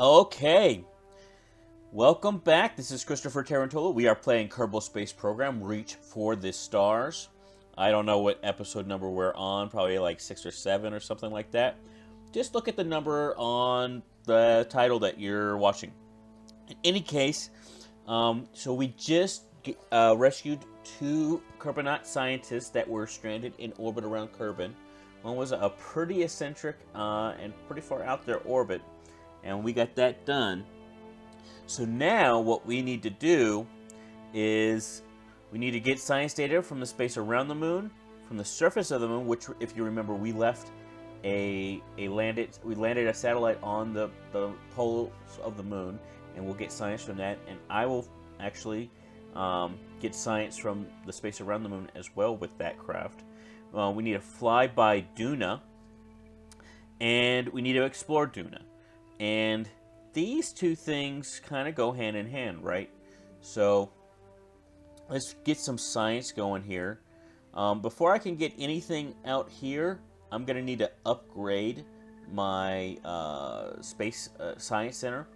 Okay, welcome back. This is Christopher Tarantola. We are playing Kerbal Space Program, Reach for the Stars. I don't know what episode number we're on, probably like 6 or 7 or something like that. Just look at the number on the title that you're watching. In any case, so we just rescued 2 Kerbal scientists that were stranded in orbit around Kerbin. One was a pretty eccentric and pretty far out there orbit, and we got that done. So now what we need to do is we need to get science data from the space around the moon, from the surface of the moon, which, if you remember, we left we landed a satellite on the poles of the moon, and we'll get science from that. And I will actually get science from the space around the moon as well with that craft. We need to fly by Duna, and we need to explore Duna. And these two things kind of go hand in hand, right? So let's get some science going here. Before I can get anything out here, I'm going to need to upgrade my space science center.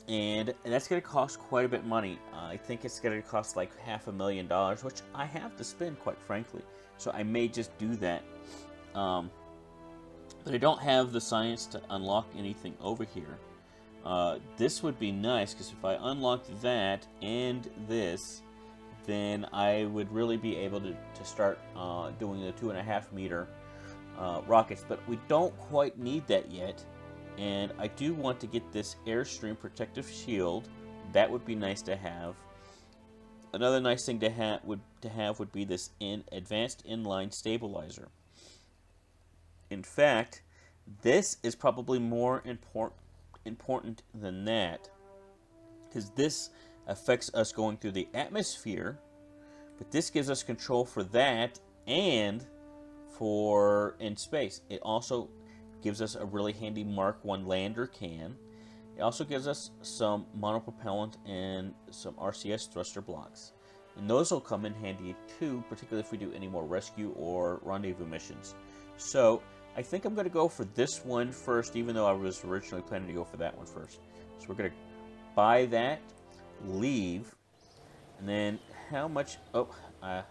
And that's going to cost quite a bit of money. I think it's going to cost like $500,000, which I have to spend, quite frankly. So I may just do that. But I don't have the science to unlock anything over here. This would be nice, because if I unlocked that and this, then I would really be able to start doing the 2.5 meter rockets. But we don't quite need that yet. And I do want to get this Airstream protective shield. That would be nice to have. Another nice thing to have would be this advanced inline stabilizer. In fact, this is probably more important than that, because this affects us going through the atmosphere, but this gives us control for that and for in space. It also gives us a really handy Mark I lander can. It also gives us some monopropellant and some RCS thruster blocks. And those will come in handy too, particularly if we do any more rescue or rendezvous missions. So I think I'm going to go for this one first, even though I was originally planning to go for that one first. So we're going to buy that, leave, and then how much... Oh, I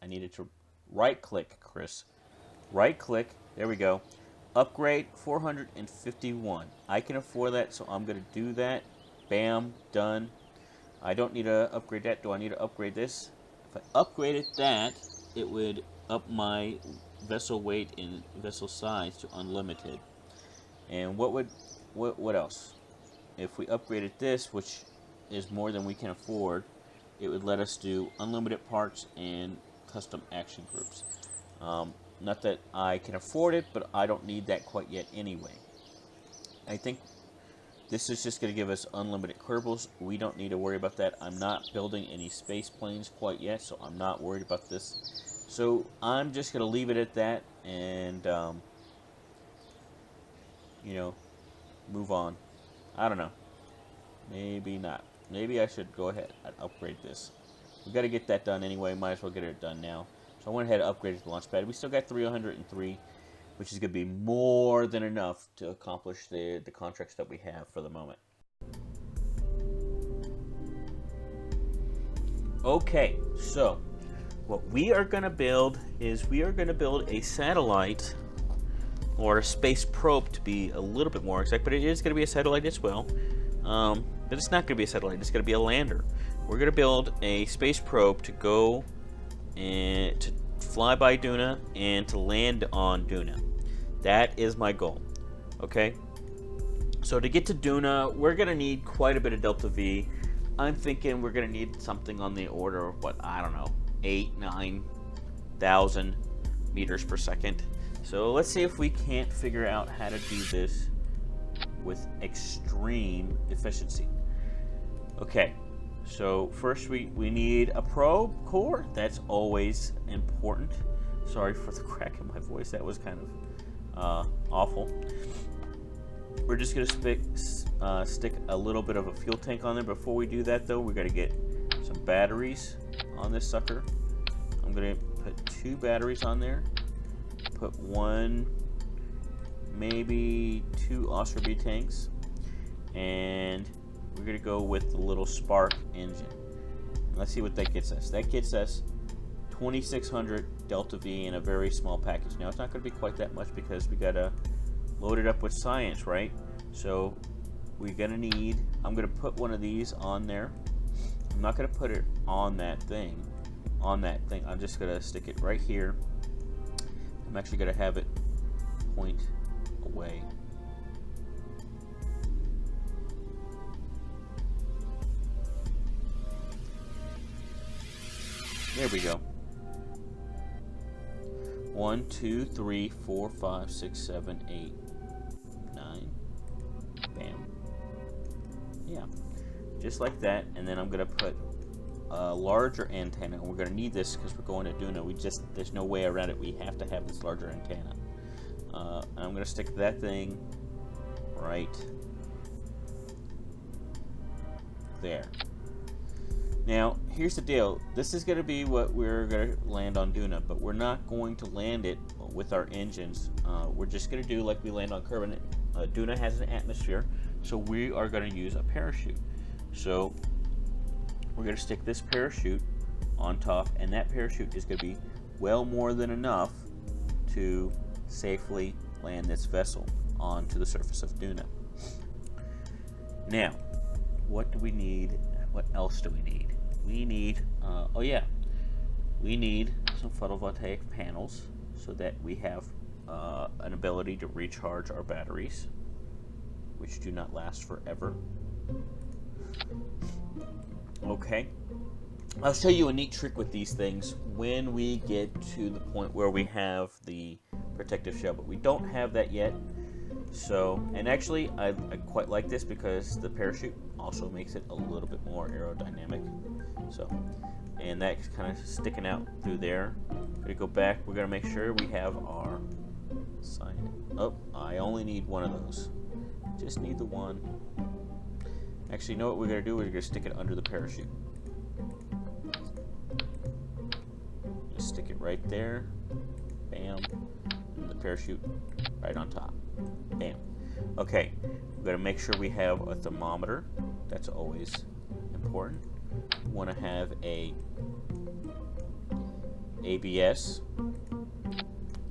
needed to right-click, Chris. Right-click, there we go. Upgrade 451. I can afford that, so I'm going to do that. Bam, done. I don't need to upgrade that. Do I need to upgrade this? If I upgraded that, it would up my vessel weight and vessel size to unlimited. And what else? If we upgraded this, which is more than we can afford, it would let us do unlimited parts and custom action groups. Not that I can afford it, but I don't need that quite yet anyway. I think this is just going to give us unlimited Kerbals. We don't need to worry about that. I'm not building any space planes quite yet, so I'm not worried about this. So I'm just going to leave it at that and, you know, move on. I don't know. Maybe not. Maybe I should go ahead and upgrade this. We've got to get that done anyway. Might as well get it done now. So I went ahead and upgraded the launch pad. We still got 303, which is going to be more than enough to accomplish the contracts that we have for the moment. Okay, so what we are going to build is we are going to build a satellite, or a space probe to be a little bit more exact, but it is going to be a satellite as well. But it's not going to be a satellite, it's going to be a lander. We're going to build a space probe to go and to fly by Duna and to land on Duna. That is my goal. Okay? So to get to Duna, we're going to need quite a bit of Delta V. I'm thinking we're going to need something on the order of, what, I don't know, 9,000 meters per second. So let's see if we can't figure out how to do this with extreme efficiency. Okay, so first we need a probe core. That's always important. Sorry for the crack in my voice. That was kind of awful. We're just going to stick a little bit of a fuel tank on there. Before we do that, though, we got to get some batteries on this sucker. I'm going to put 2 batteries on there. Put 1, maybe 2 Oscar B tanks. and we're going to go with the little spark engine. Let's see what that gets us. That gets us 2600 delta V in a very small package. Now it's not going to be quite that much because we got to load it up with science, right? So we're going to need, I'm going to put one of these on there. I'm not going to put it on that thing. I'm just going to stick it right here. I'm actually going to have it point away. There we go. 1, 2, 3, 4, 5, 6, 7, 8, 9. Bam. Yeah. Just like that. And then I'm going to put a larger antenna. And we're going to need this because we're going to Duna. There's no way around it. We have to have this larger antenna. And I'm going to stick that thing right there. Now, here's the deal. This is going to be what we're going to land on Duna, but we're not going to land it with our engines. We're just going to do like we land on Kerbal. Duna has an atmosphere, so we are going to use a parachute. So we're going to stick this parachute on top, and that parachute is going to be well more than enough to safely land this vessel onto the surface of Duna. Now, what do we need? What else do we need? We need, we need some photovoltaic panels so that we have an ability to recharge our batteries, which do not last forever. Okay. I'll show you a neat trick with these things when we get to the point where we have the protective shell, but we don't have that yet. So, and actually, I quite like this because the parachute also makes it a little bit more aerodynamic. So, and that's kind of sticking out through there. We're gonna go back. We're gonna make sure we have our sign. Oh, I only need one of those. Just need the one. Actually, you know what we're gonna do? We're gonna stick it under the parachute. Just stick it right there. Bam. And the parachute right on top. Bam. Okay, we're going to make sure we have a thermometer. That's always important. We want to have a ABS.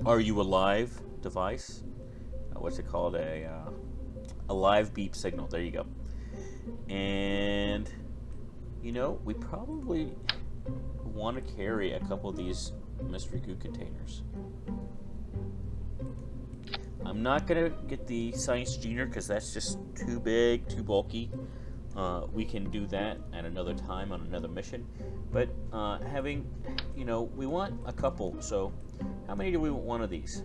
Are you alive device? What's it called? A live beep signal. There you go. And you know, we probably want to carry a couple of these mystery goo containers. I'm not going to get the Science Junior because that's just too big, too bulky. We can do that at another time on another mission. But having, you know, we want a couple. So how many do we want one of these?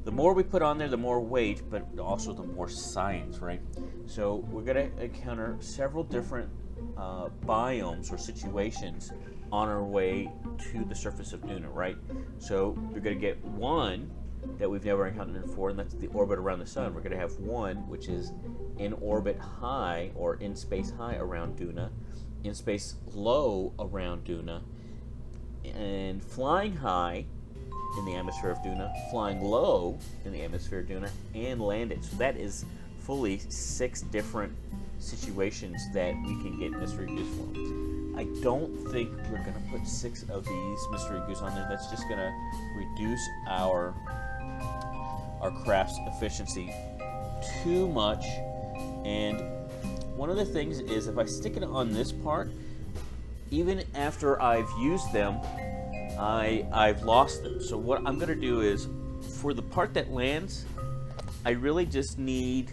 The more we put on there, the more weight, but also the more science, right? So we're going to encounter several different biomes or situations on our way to the surface of Duna, right? So we're going to get one that we've never encountered before, and that's the orbit around the sun. We're going to have one which is in orbit high or in space high around Duna, in space low around Duna, and flying high in the atmosphere of Duna, flying low in the atmosphere of Duna, and landed. So that is fully 6 different situations that we can get mystery goose from. I don't think we're going to put 6 of these mystery goose on there. That's just going to reduce our craft's efficiency too much. And one of the things is if I stick it on this part, even after I've used them, I've lost them. So what I'm going to do is, for the part that lands, I really just need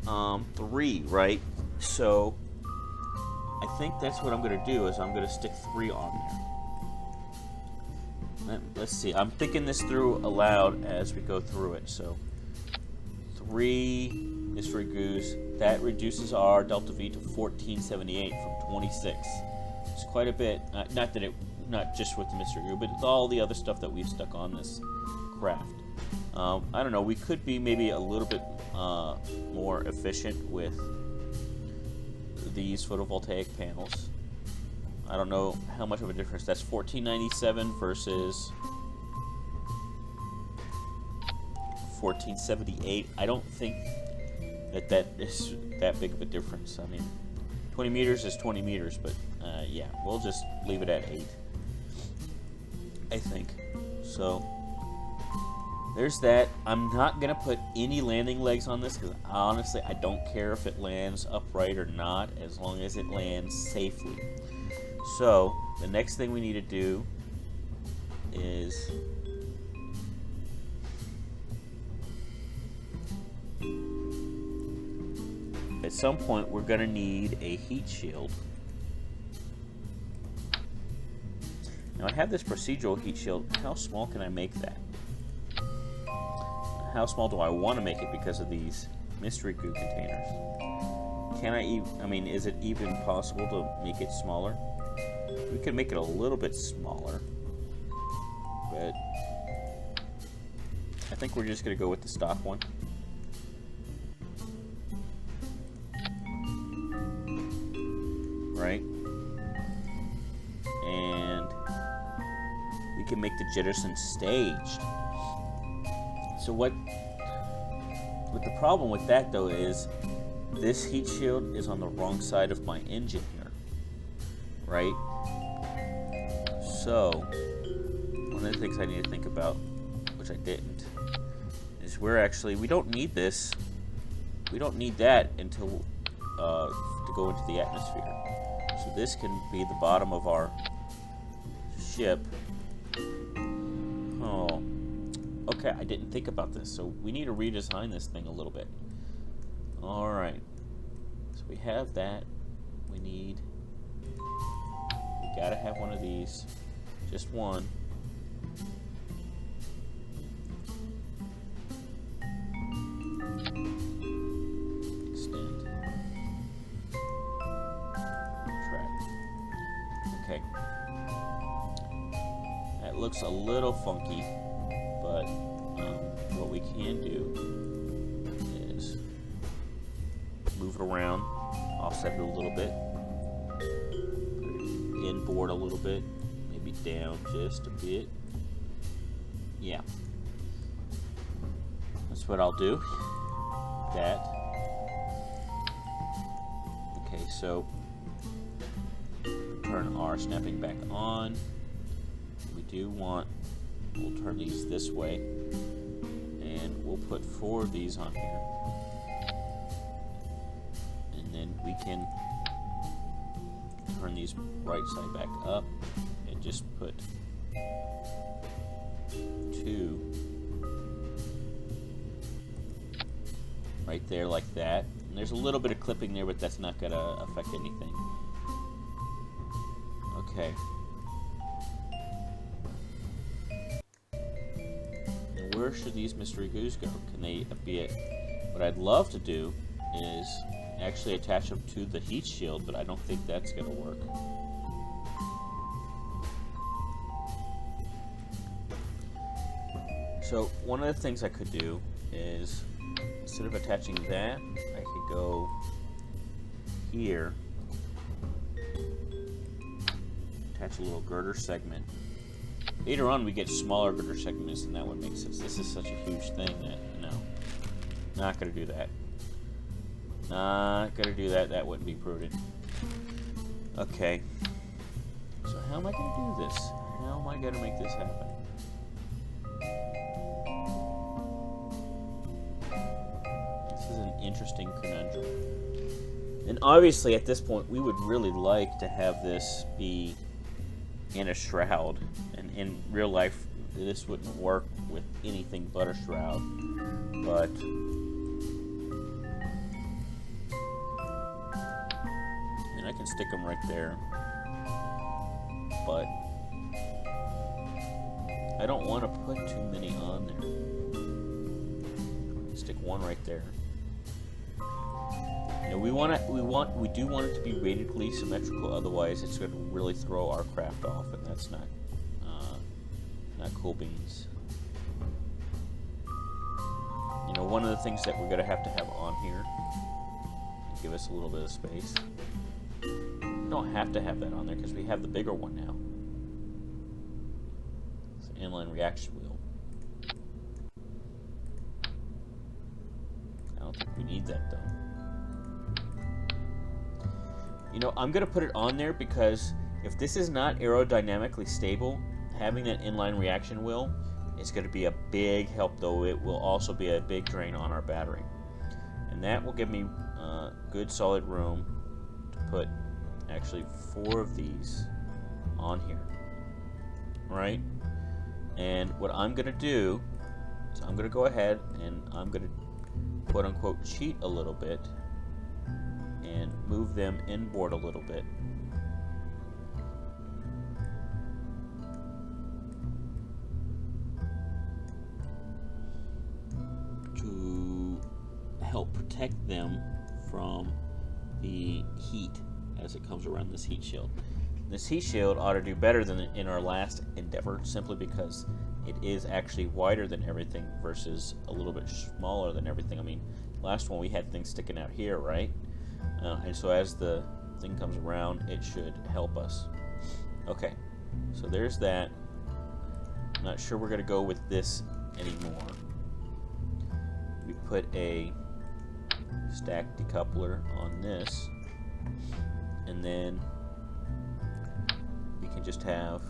3, right? So I think that's what I'm going to do, is I'm going to stick 3 on there. Let's see. I'm thinking this through aloud as we go through it. So 3 mystery goose. That reduces our delta V to 1478 from 26. It's quite a bit. Not just with the mystery goo, but with all the other stuff that we've stuck on this craft. I don't know. We could be maybe a little bit more efficient with these photovoltaic panels. I don't know how much of a difference. That's 1497 versus 1478. I don't think that is that big of a difference. I mean, 20 meters is 20 meters, but yeah, we'll just leave it at 8, I think. So there's that. I'm not gonna put any landing legs on this because honestly I don't care if it lands upright or not, as long as it lands safely. So the next thing we need to do is at some point we're gonna need a heat shield. Now I have this procedural heat shield. How small can I make that? How small do I want to make it because of these mystery goo containers? Can I mean, is it even possible to make it smaller? We could make it a little bit smaller, but I think we're just going to go with the stock one. Right? And we can make the jettison staged. So what the problem with that though is this heat shield is on the wrong side of my engine here, right? So one of the things I need to think about, which I didn't, is we don't need this. We don't need that until to go into the atmosphere. So this can be the bottom of our ship. Oh. Okay, I didn't think about this, so we need to redesign this thing a little bit. Alright. So we have that. We gotta have one of these. Just one. Extend. Track. Okay. That looks a little funky. But what we can do is move it around, offset it a little bit, put it inboard a little bit, maybe down just a bit. Yeah, that's what I'll do. That. Okay, so turn our snapping back on. We do want. We'll turn these this way, and we'll put 4 of these on here, and then we can turn these right side back up and just put 2 right there like that. And there's a little bit of clipping there, but that's not going to affect anything. Okay. Where should these mystery goos go? Can they be it? What I'd love to do is actually attach them to the heat shield, but I don't think that's going to work. So one of the things I could do is, instead of attaching that, I could go here, attach a little girder segment. Later on, we get smaller girder segments, and that would make sense. This is such a huge thing that, no, not going to do that. Not going to do that. That wouldn't be prudent. Okay. So how am I going to do this? How am I going to make this happen? This is an interesting conundrum. And obviously, at this point, we would really like to have this be in a shroud, and in real life this wouldn't work with anything but a shroud, but and I can stick them right there, but I don't want to put too many on there. Stick one right there. You know, we do want it to be radially symmetrical, otherwise it's going to really throw our craft off, and that's not cool beans. You know, one of the things that we're going to have on here, give us a little bit of space. We don't have to have that on there because we have the bigger one now. It's an inline reaction wheel. don't think we need that, though. You know, I'm going to put it on there because if this is not aerodynamically stable, having that inline reaction wheel is going to be a big help, though it will also be a big drain on our battery. And that will give me good solid room to put actually 4 of these on here. Right? And what I'm going to do is I'm going to go ahead and I'm going to quote unquote cheat a little bit and move them inboard a little bit. To help protect them from the heat as it comes around this heat shield. This heat shield ought to do better than in our last endeavor, simply because it is actually wider than everything versus a little bit smaller than everything. I mean, last one we had things sticking out here, right? And so as the thing comes around, it should help us. Okay, so there's that. Not sure we're going to go with this anymore. We put a stack decoupler on this, and then we can just have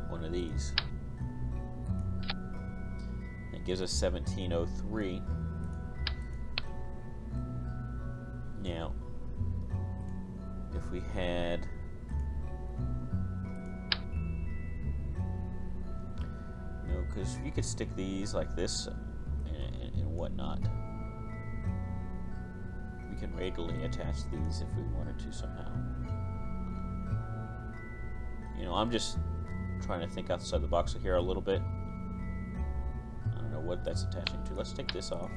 one of these. That gives us 1703. Now, if we had because you could stick these like this and whatnot. We can radially attach these if we wanted to somehow. You know, I'm just trying to think outside the box here a little bit. I don't know what that's attaching to. Let's take this off.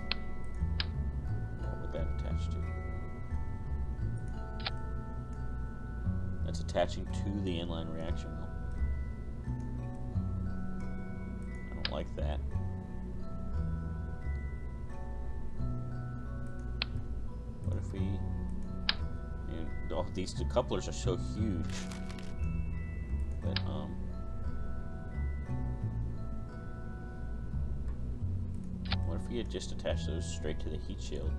What would that attach to? That's attaching to the inline reaction wheel. I don't like that. What if we... oh, these two couplers are so huge. But, what if we had just attached those straight to the heat shield?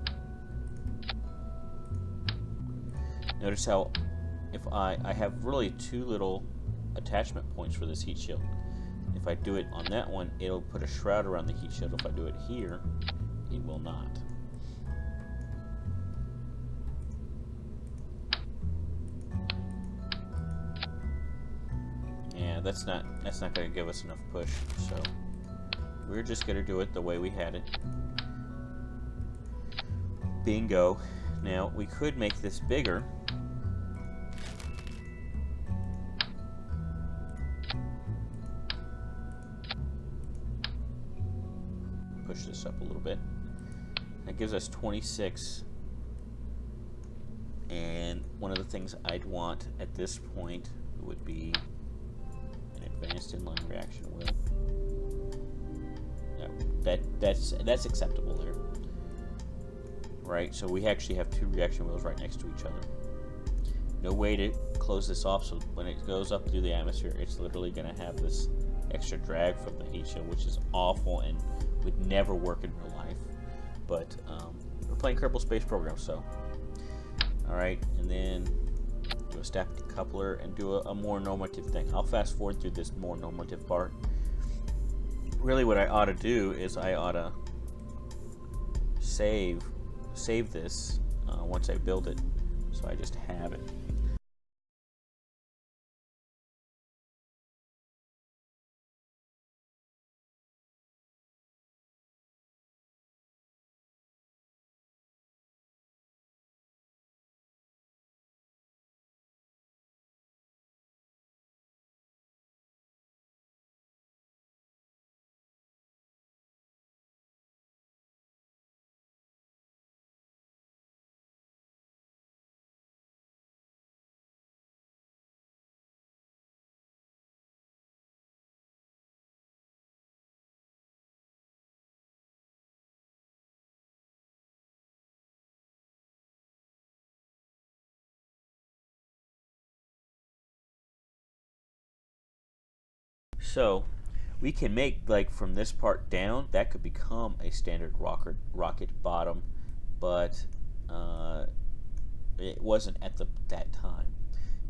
Notice how if I have really 2 little attachment points for this heat shield. If I do it on that one, it'll put a shroud around the heat shield. If I do it here, it will not. Yeah, that's not going to give us enough push. So we're just going to do it the way we had it. Bingo. Now we could make this bigger. Push this up a little bit. That gives us 26. And one of the things I'd want at this point would be an advanced inline reaction wheel. That's acceptable there. Right, so we actually have 2 reaction wheels right next to each other. No way to close this off, so when it goes up through the atmosphere, it's literally going to have this extra drag from the heat shield, which is awful and would never work in real life. But we're playing Kerbal Space Program, so. Alright, and then do a stack decoupler and do a more normative thing. I'll fast forward through this more normative part. Really what I ought to do is I ought to save this once I build it, so I just have it. So we can make, like, from this part down, that could become a standard rocket bottom, but it wasn't at that time.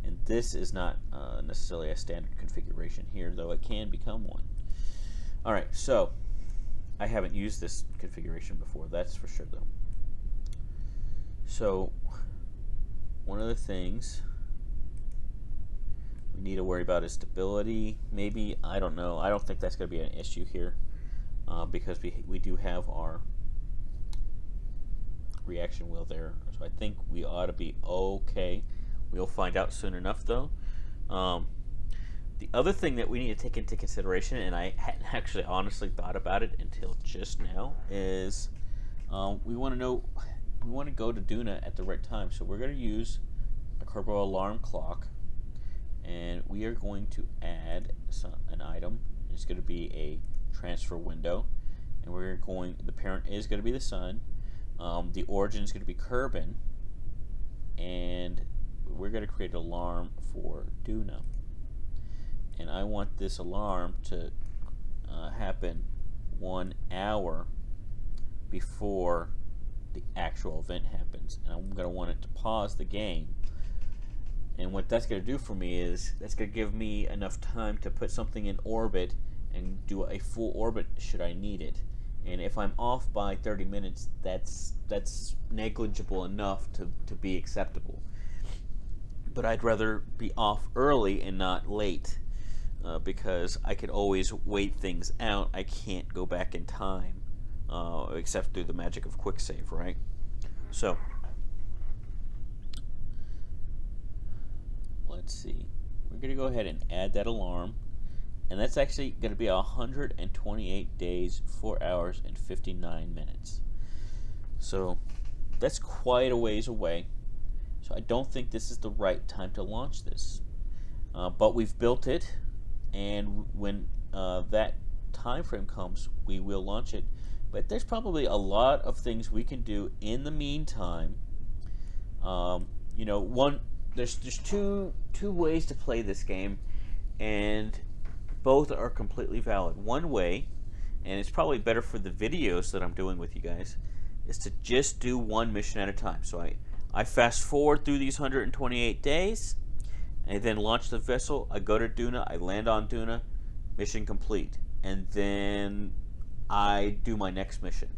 And this is not necessarily a standard configuration here, though it can become one. All right, so I haven't used this configuration before, that's for sure, though. So one of the things we need to worry about is stability. Maybe, I don't know. I don't think that's going to be an issue here because we do have our reaction wheel there. So I think we ought to be okay. We'll find out soon enough, though. The other thing that we need to take into consideration, and I hadn't actually honestly thought about it until just now, is we want to go to Duna at the right time. So we're going to use a Kerbal alarm clock, and we are going to add an item. It's going to be a transfer window, and the parent is going to be the sun. The origin is going to be Kerbal, and we're going to create an alarm for Duna. And I want this alarm to happen 1 hour before the actual event happens. And I'm going to want it to pause the game. And what that's going to do for me is that's going to give me enough time to put something in orbit and do a full orbit should I need it. And if I'm off by 30 minutes, that's negligible enough to be acceptable. But I'd rather be off early and not late because I could always wait things out. I can't go back in time except through the magic of quick save, right? So let's see. We're going to go ahead and add that alarm. And that's actually going to be 128 days, 4 hours, and 59 minutes. So that's quite a ways away. So I don't think this is the right time to launch this. But we've built it, and when that time frame comes, we will launch it. But there's probably a lot of things we can do in the meantime. You know, there's two ways to play this game, and both are completely valid. One way, and it's probably better for the videos that I'm doing with you guys, is to just do one mission at a time. So I fast forward through these 128 days, and I then launch the vessel. I go to Duna, I land on Duna, mission complete. And then I do my next mission.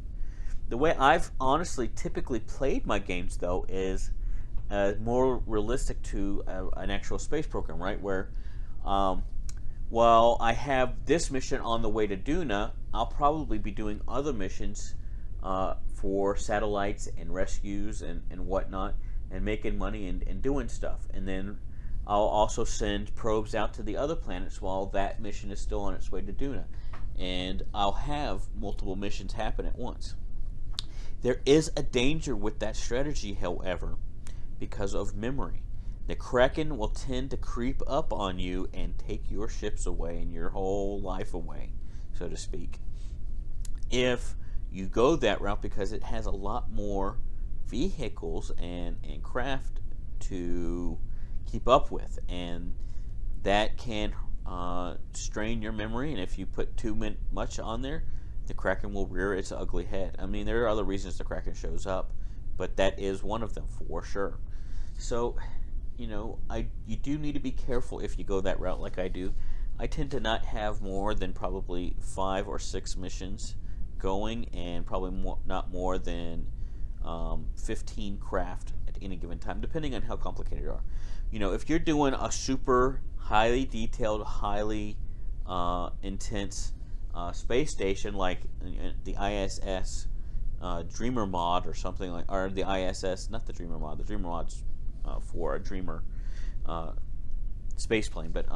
The way I've honestly typically played my games, though, is more realistic to an actual space program, right? Where while I have this mission on the way to Duna, I'll probably be doing other missions for satellites and rescues and whatnot, and making money and doing stuff. And then I'll also send probes out to the other planets while that mission is still on its way to Duna. And I'll have multiple missions happen at once. There is a danger with that strategy, however, because of memory. The Kraken will tend to creep up on you and take your ships away and your whole life away, so to speak. If you go that route, because it has a lot more vehicles and craft to keep up with, and that can strain your memory, and if you put too much on there, the Kraken will rear its ugly head. I mean, there are other reasons the Kraken shows up, but that is one of them for sure. So, you know, you do need to be careful if you go that route like I do. I tend to not have more than probably 5 or 6 missions going, and probably not more than 15 craft at any given time, depending on how complicated they are. You know, if you're doing a super highly detailed, highly intense space station like the ISS Dreamer mod or something like, or the ISS, not the Dreamer mod. The Dreamer mod's for a Dreamer space plane, but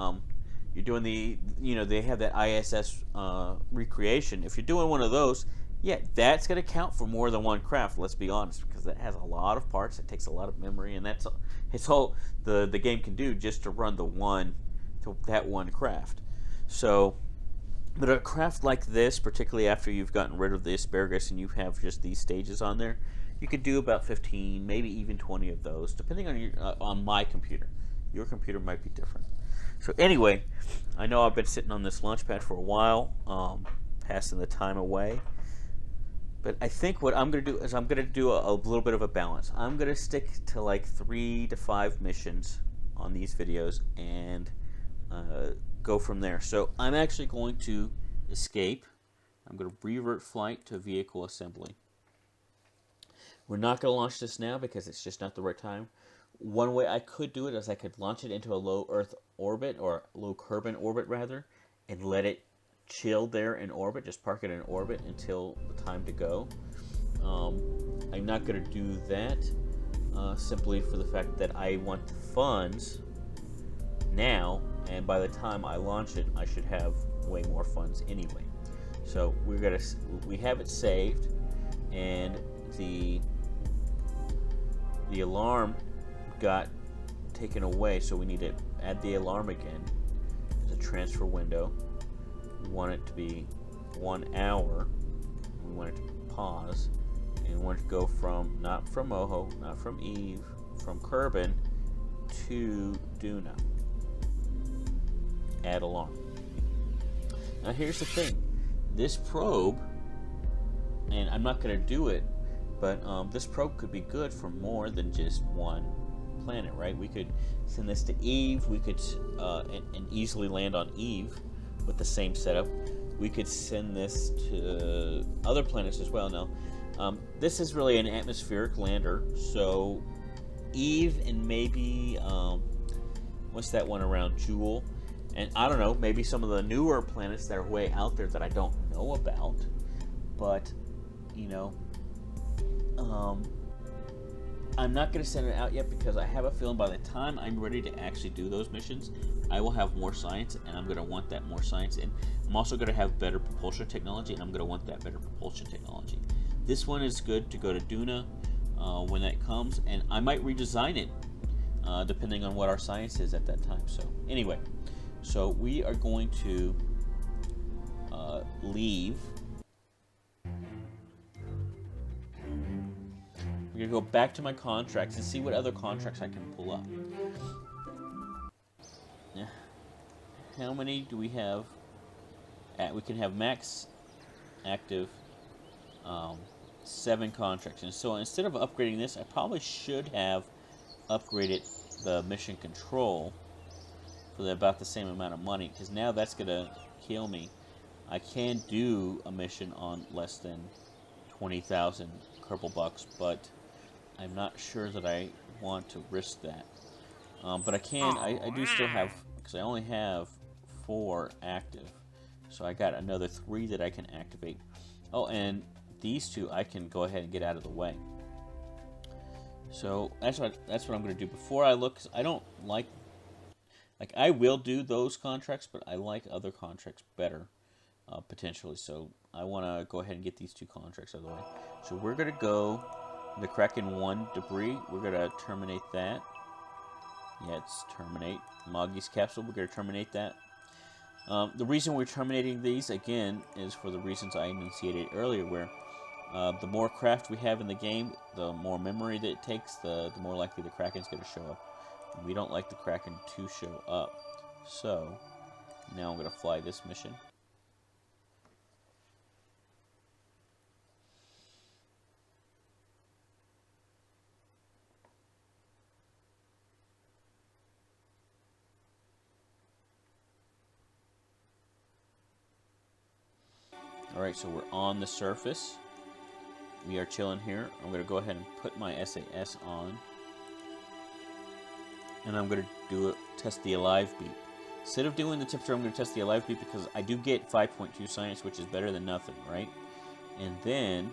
you're doing they have that ISS recreation. If you're doing one of those, yeah, that's going to count for more than one craft. Let's be honest, because that has a lot of parts. It takes a lot of memory, and it's all the game can do just to run that one craft. So, but a craft like this, particularly after you've gotten rid of the asparagus and you have just these stages on there, you could do about 15, maybe even 20 of those, depending on on my computer. Your computer might be different. So anyway, I know I've been sitting on this launch pad for a while, passing the time away. But I think what I'm going to do is I'm going to do a little bit of a balance. I'm going to stick to like 3 to 5 missions on these videos and go from there. So I'm actually going to escape. I'm going to revert flight to vehicle assembly. We're not going to launch this now because it's just not the right time. One way I could do it is I could launch it into a low Earth orbit, or low Kerbal orbit rather, and let it chill there in orbit, just park it in orbit until the time to go. I'm not going to do that simply for the fact that I want the funds now, and by the time I launch it, I should have way more funds anyway. So we have it saved, and the alarm got taken away, so we need to add the alarm again. There's a transfer window. We want it to be 1 hour. We want it to pause, and we want it to go from, not from Moho, not from Eve, from Kerbal to Duna. Add alarm. Now here's the thing. This probe, and I'm not going to do it, but this probe could be good for more than just one planet, right? We could send this to Eve. We could and easily land on Eve with the same setup. We could send this to other planets as well. Now, this is really an atmospheric lander, so Eve and maybe what's that one around Jewel, and I don't know, maybe some of the newer planets that are way out there that I don't know about. But you know, I'm not going to send it out yet because I have a feeling by the time I'm ready to actually do those missions, I will have more science, and I'm going to want that more science. And I'm also going to have better propulsion technology, and I'm going to want that better propulsion technology. This one is good to go to Duna when that comes, and I might redesign it depending on what our science is at that time. So anyway, so we are going to leave. I'm going to go back to my contracts and see what other contracts I can pull up. Yeah. How many do we have? We can have max active 7 contracts. And so instead of upgrading this, I probably should have upgraded the mission control for about the same amount of money, because now that's going to kill me. I can do a mission on less than 20,000 Kerbal bucks, but I'm not sure that I want to risk that. But I can. I do still have, because I only have 4 active, so I got another 3 that I can activate. Oh, and these 2 I can go ahead and get out of the way. So that's what I'm going to do before I look. 'Cause I don't like I will do those contracts, but I like other contracts better potentially. So I want to go ahead and get these 2 contracts out of the way. So we're going to go the Kraken 1 debris. We're going to terminate that. Yeah, it's terminate. Moggy's capsule, we're going to terminate that. The reason we're terminating these, again, is for the reasons I enunciated earlier, where the more craft we have in the game, the more memory that it takes, the more likely the Kraken's going to show up. And we don't like the Kraken to show up. So, now I'm going to fly this mission. Alright, so we're on the surface. We are chilling here. I'm going to go ahead and put my SAS on. And I'm going to test the alive beep. Instead of doing the temperature, I'm going to test the alive beep because I do get 5.2 science, which is better than nothing, right? And then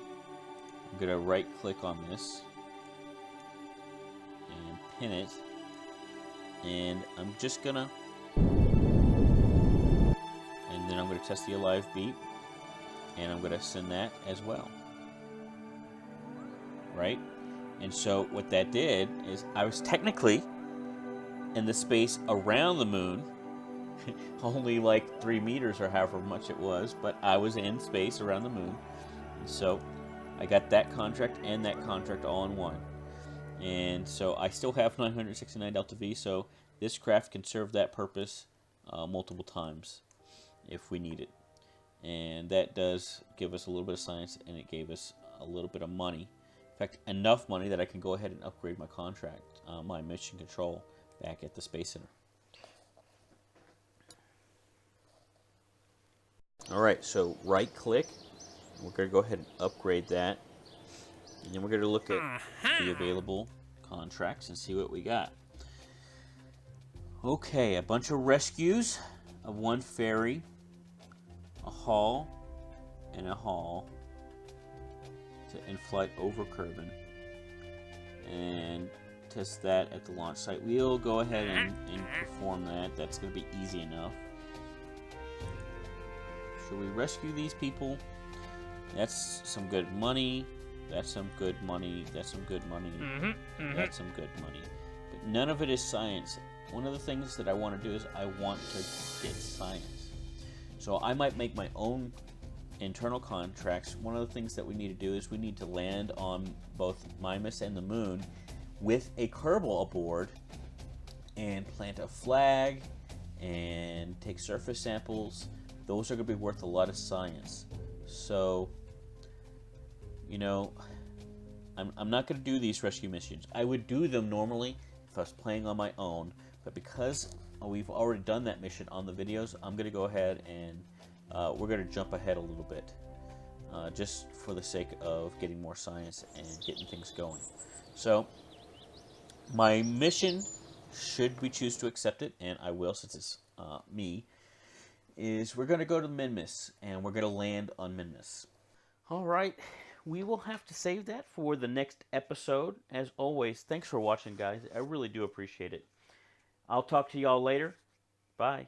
I'm going to right click on this and pin it. And I'm just going to... And then I'm going to test the alive beep. And I'm going to send that as well. Right? And so what that did is I was technically in the space around the moon, only like 3 meters or however much it was, but I was in space around the moon. And so I got that contract and that contract all in one. And so I still have 969 Delta V, so this craft can serve that purpose multiple times if we need it. And that does give us a little bit of science, and it gave us a little bit of money. In fact, enough money that I can go ahead and upgrade my contract, my mission control, back at the Space Center. Alright, so right click. We're going to go ahead and upgrade that. And then we're going to look at the available contracts and see what we got. Okay, a bunch of rescues of one ferry, a haul, and a haul to in-flight over Kerbal. And test that at the launch site. We'll go ahead and perform that. That's going to be easy enough. Should we rescue these people? That's some good money. That's some good money. That's some good money. That's some good money. But none of it is science. One of the things that I want to do is I want to get science. So I might make my own internal contracts. One of the things that we need to do is we need to land on both Mimas and the moon with a Kerbal aboard and plant a flag and take surface samples. Those are going to be worth a lot of science. So, you know, I'm not going to do these rescue missions. I would do them normally if I was playing on my own, but because we've already done that mission on the videos, I'm going to go ahead and we're going to jump ahead a little bit, just for the sake of getting more science and getting things going. So, my mission, should we choose to accept it, and I will since it's me, is we're going to go to Minmus, and we're going to land on Minmus. Alright, we will have to save that for the next episode. As always, thanks for watching, guys. I really do appreciate it. I'll talk to y'all later. Bye.